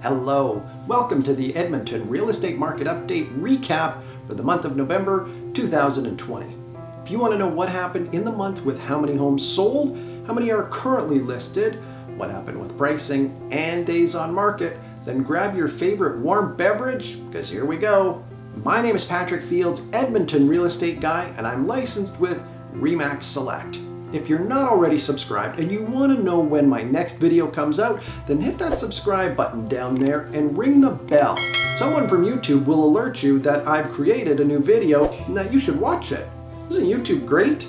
Hello, welcome to the Edmonton Real Estate Market Update recap for the month of November 2020. If you want to know what happened in the month with how many homes sold, how many are currently listed, what happened with pricing and days on market, then grab your favorite warm beverage because here we go. My name is Patrick Fields, Edmonton Real Estate Guy, and I'm licensed with RE/MAX Select. If you're not already subscribed and you want to know when my next video comes out, then hit that subscribe button down there and ring the bell. Someone from YouTube will alert you that I've created a new video and that you should watch it. Isn't YouTube great?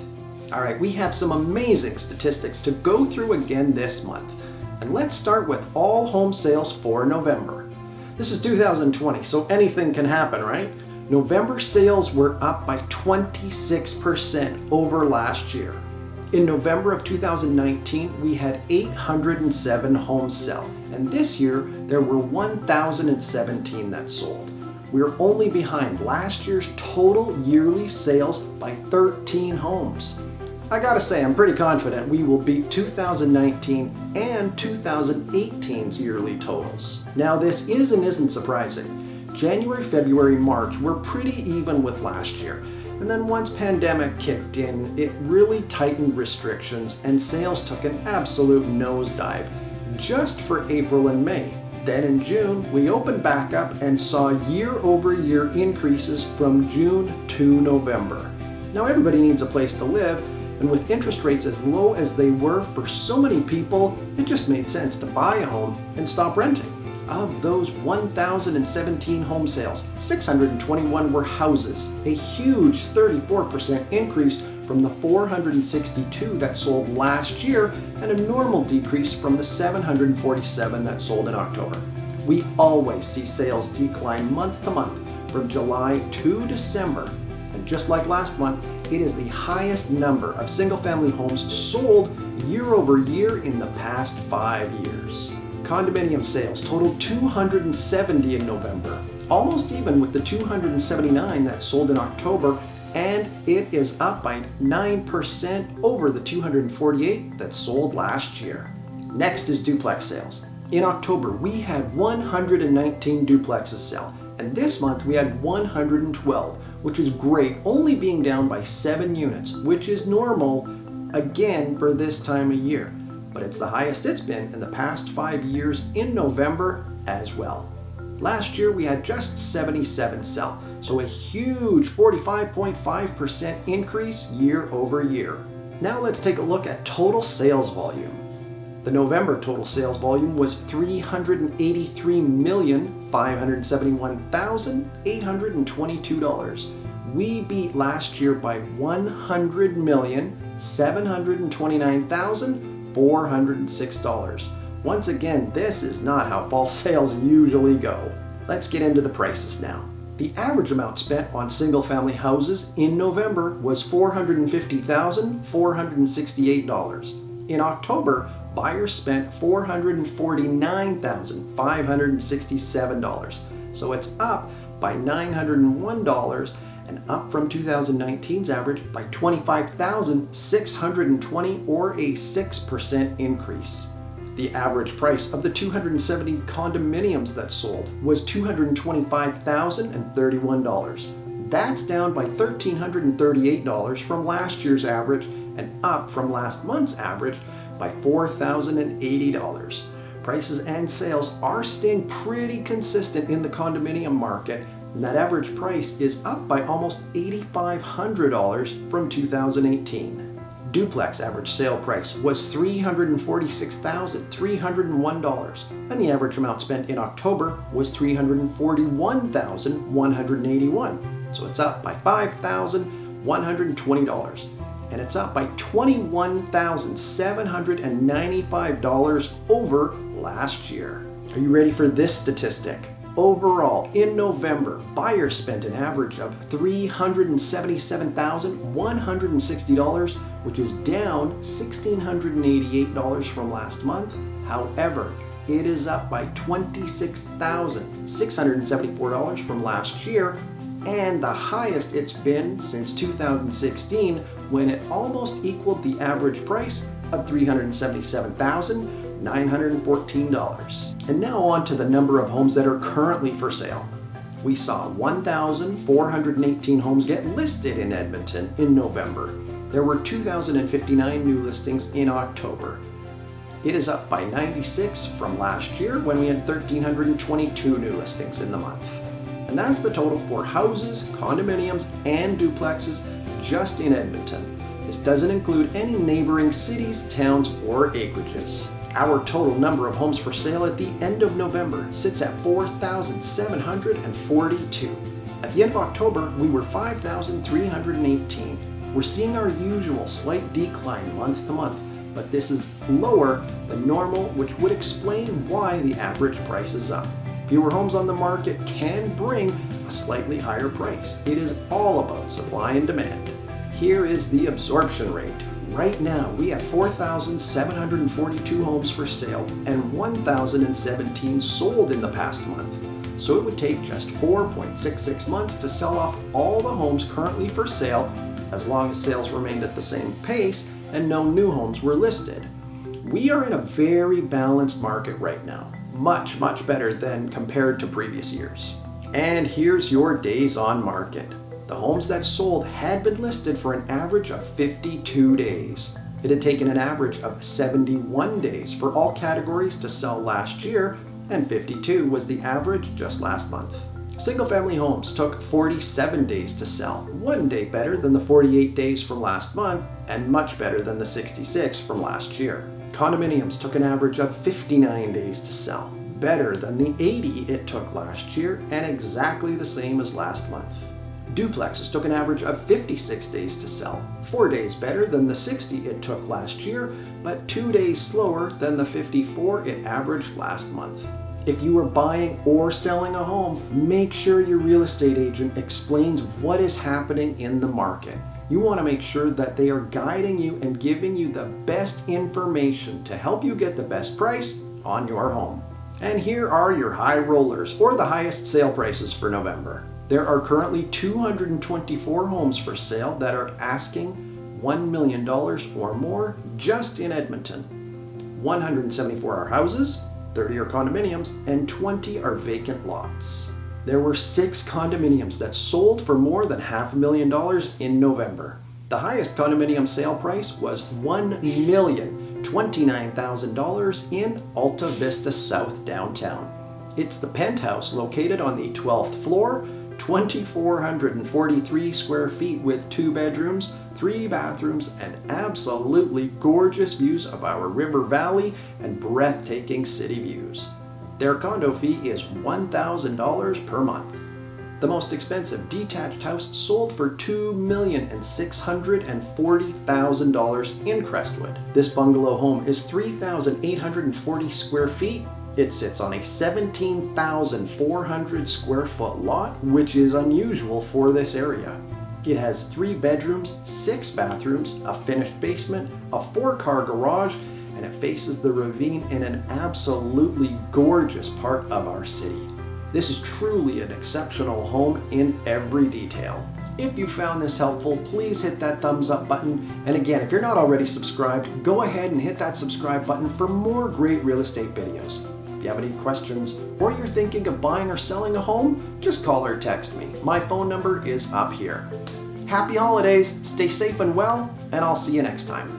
Alright, we have some amazing statistics to go through again this month. And let's start with all home sales for November. This is 2020, so anything can happen, right? November sales were up by 26% over last year. In November of 2019, we had 807 homes sell, and this year there were 1,017 that sold. We're only behind last year's total yearly sales by 13 homes. I gotta say, I'm pretty confident we will beat 2019 and 2018's yearly totals. Now this isn't surprising. January, February, March were pretty even with last year. And then once pandemic kicked in, it really tightened restrictions and sales took an absolute nosedive just for April and May. Then in June, we opened back up and saw year-over-year increases from June to November. Now everybody needs a place to live, and with interest rates as low as they were for so many people, it just made sense to buy a home and stop renting. Of those 1,017 home sales, 621 were houses, a huge 34% increase from the 462 that sold last year and a normal decrease from the 747 that sold in October. We always see sales decline month to month from July to December, and just like last month, it is the highest number of single-family homes sold year over year in the past 5 years. Condominium sales totaled 270 in November, almost even with the 279 that sold in October, and it is up by 9% over the 248 that sold last year. Next is duplex sales. In October, we had 119 duplexes sell, and this month we had 112, which is great, only being down by 7 units, which is normal again for this time of year. But it's the highest it's been in the past 5 years in November as well. Last year we had just 77 sell, so a huge 45.5% increase year over year. Now let's take a look at total sales volume. The November total sales volume was $383,571,822. We beat last year by $100,729,406. Once again, this is not how fall sales usually go. Let's get into the prices now. The average amount spent on single-family houses in November was $450,468. In October, buyers spent $449,567. So it's up by $901 and up from 2019's average by $25,620, or a 6% increase. The average price of the 270 condominiums that sold was $225,031. That's down by $1,338 from last year's average and up from last month's average by $4,080. Prices and sales are staying pretty consistent in the condominium market, and that average price is up by almost $8,500 from 2018. Duplex average sale price was $346,301, and the average amount spent in October was $341,181. So it's up by $5,120, and it's up by $21,795 over last year. Are you ready for this statistic? Overall, in November, buyers spent an average of $377,160, which is down $1,688 from last month. However, it is up by $26,674 from last year, and the highest it's been since 2016, when it almost equaled the average price of $377,000 $914. And now on to the number of homes that are currently for sale. We saw 1,418 homes get listed in Edmonton in November. There were 2,059 new listings in October. It is up by 96 from last year when we had 1,322 new listings in the month. And that's the total for houses, condominiums, and duplexes just in Edmonton. This doesn't include any neighboring cities, towns, or acreages. Our total number of homes for sale at the end of November sits at 4,742. At the end of October, we were 5,318. We're seeing our usual slight decline month to month, but this is lower than normal, which would explain why the average price is up. Fewer homes on the market can bring a slightly higher price. It is all about supply and demand. Here is the absorption rate. Right now, we have 4,742 homes for sale and 1,017 sold in the past month. So it would take just 4.66 months to sell off all the homes currently for sale, as long as sales remained at the same pace and no new homes were listed. We are in a very balanced market right now. Much better than compared to previous years. And here's your days on market. The homes that sold had been listed for an average of 52 days. It had taken an average of 71 days for all categories to sell last year, and 52 was the average just last month. Single-family homes took 47 days to sell, 1 day better than the 48 days from last month, and much better than the 66 from last year. Condominiums took an average of 59 days to sell, better than the 80 it took last year, and exactly the same as last month. Duplexes took an average of 56 days to sell, 4 days better than the 60 it took last year, but 2 days slower than the 54 it averaged last month. If you are buying or selling a home, make sure your real estate agent explains what is happening in the market. You want to make sure that they are guiding you and giving you the best information to help you get the best price on your home. And here are your high rollers, or the highest sale prices for November. There are currently 224 homes for sale that are asking $1 million or more just in Edmonton. 174 are houses, 30 are condominiums, and 20 are vacant lots. There were 6 condominiums that sold for more than $500,000 in November. The highest condominium sale price was $1,029,000 in Alta Vista South downtown. It's the penthouse located on the 12th floor, 2,443 square feet with 2 bedrooms, 3 bathrooms, and absolutely gorgeous views of our river valley and breathtaking city views. Their condo fee is $1,000 per month. The most expensive detached house sold for $2,640,000 in Crestwood. This bungalow home is 3,840 square feet. It sits on a 17,400 square foot lot, which is unusual for this area. It has 3 bedrooms, 6 bathrooms, a finished basement, a 4-car garage, and it faces the ravine in an absolutely gorgeous part of our city. This is truly an exceptional home in every detail. If you found this helpful, please hit that thumbs up button. And again, if you're not already subscribed, go ahead and hit that subscribe button for more great real estate videos. If you have any questions or you're thinking of buying or selling a home, just call or text me. My phone number is up here. Happy holidays, stay safe and well, and I'll see you next time.